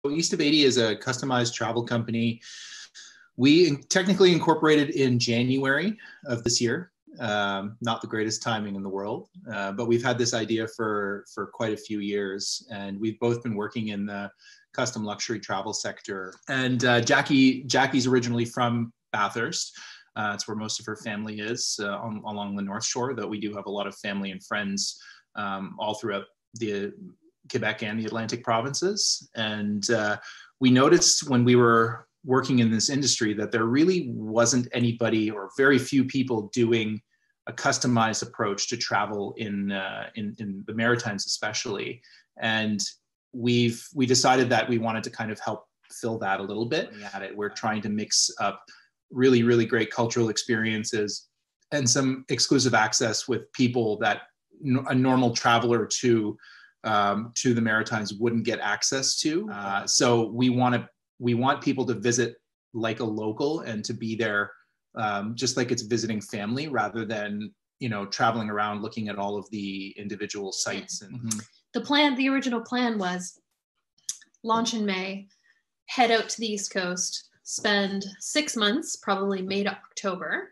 East of 80 is a customized travel company. We technically incorporated in January of this year. Not the greatest timing in the world, but we've had this idea for quite a few years, and we've both been working in the custom luxury travel sector. And Jackie's originally from Bathurst. It's where most of her family is, along the North Shore, though we do have a lot of family and friends all throughout the Quebec and the Atlantic provinces. And we noticed when we were working in this industry that there really wasn't anybody or very few people doing a customized approach to travel in the Maritimes especially. And we decided that we wanted to kind of help fill that a little bit. We're trying to mix up really, really great cultural experiences and some exclusive access with people that a normal traveler to the Maritimes wouldn't get access to. So we want people to visit like a local and to be there just like it's visiting family, rather than, traveling around looking at all of the individual sites. And the original plan was launch in May, head out to the East Coast, spend 6 months, probably May to October,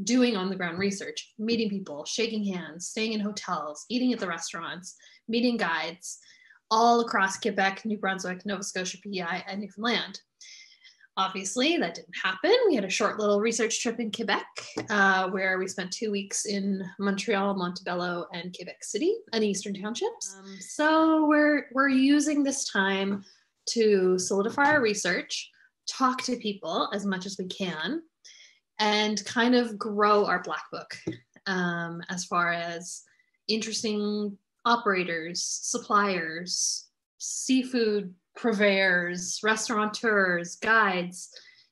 doing on-the-ground research, meeting people, shaking hands, staying in hotels, eating at the restaurants, meeting guides, all across Quebec, New Brunswick, Nova Scotia, PEI, and Newfoundland. Obviously, that didn't happen. We had a short little research trip in Quebec, where we spent 2 weeks in Montreal, Montebello, and Quebec City, and Eastern Townships. So we're using this time to solidify our research, talk to people as much as we can, and kind of grow our black book as far as interesting operators, suppliers, seafood purveyors, restaurateurs, guides,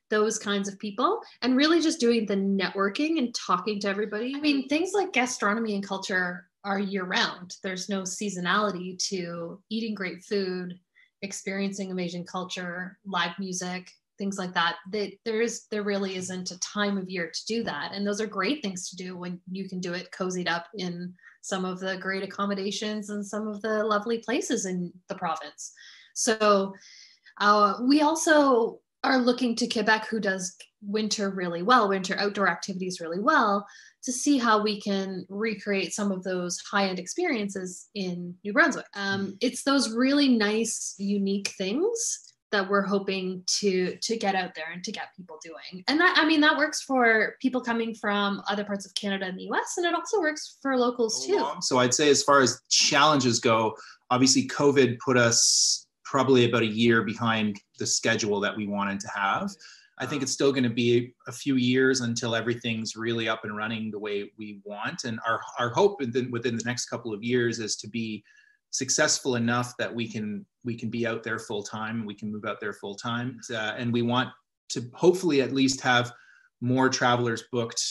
those kinds of people, and really just doing the networking and talking to everybody. I mean, things like gastronomy and culture are year round. There's no seasonality to eating great food, experiencing amazing culture, live music, things like that. There really isn't a time of year to do that. And those are great things to do when you can do it cozied up in some of the great accommodations and some of the lovely places in the province. So we also are looking to Quebec, who does winter outdoor activities really well, to see how we can recreate some of those high-end experiences in New Brunswick. It's those really nice, unique things that we're hoping to get out there and to get people doing. And that works for people coming from other parts of Canada and the US, and it also works for locals too. So I'd say as far as challenges go, obviously COVID put us probably about a year behind the schedule that we wanted to have. I think it's still going to be a few years until everything's really up and running the way we want. And our hope within the next couple of years is to be successful enough that we can be out there full time, we can move out there full time. And we want to hopefully at least have more travelers booked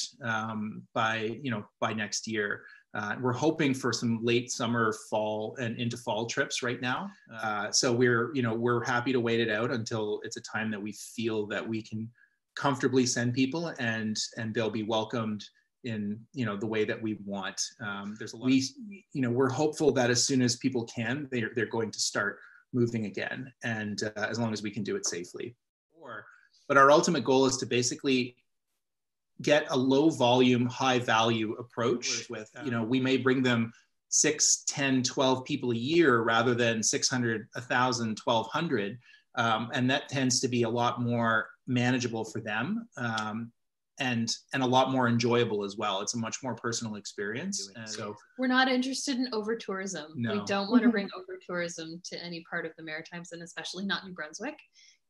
by next year. We're hoping for some late summer, fall, and into fall trips right now. So we're happy to wait it out until it's a time that we feel that we can comfortably send people and they'll be welcomed in the way that we want. We're hopeful that as soon as people can, they're going to start moving again, and as long as we can do it safely. But our ultimate goal is to basically get a low volume, high value approach with, we may bring them 6, 10, 12 people a year rather than 600, 1,000, 1,200. And that tends to be a lot more manageable for them and a lot more enjoyable as well. It's a much more personal experience. And so we're not interested in over tourism. No. We don't want to bring over tourism to any part of the Maritimes, and especially not New Brunswick.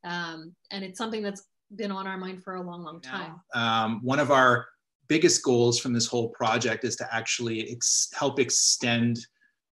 And it's something that's been on our mind for a long, long time. One of our biggest goals from this whole project is to actually help extend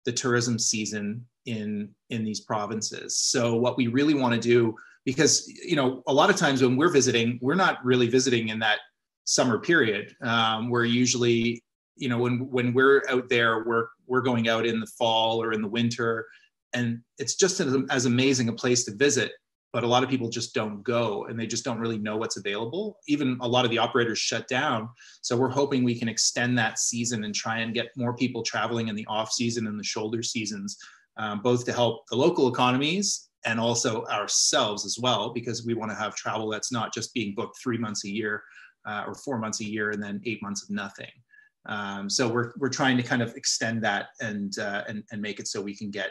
the tourism season in these provinces. So what we really want to do, because a lot of times when we're visiting, we're not really visiting in that summer period. We're usually, when we're out there, we're going out in the fall or in the winter, and it's just as amazing a place to visit. But a lot of people just don't go, and they just don't really know what's available. Even a lot of the operators shut down. So we're hoping we can extend that season and try and get more people traveling in the off season and the shoulder seasons, both to help the local economies and also ourselves as well, because we want to have travel that's not just being booked 3 months a year or 4 months a year and then 8 months of nothing. So we're trying to kind of extend that and make it so we can get,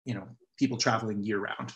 you know, people traveling year round.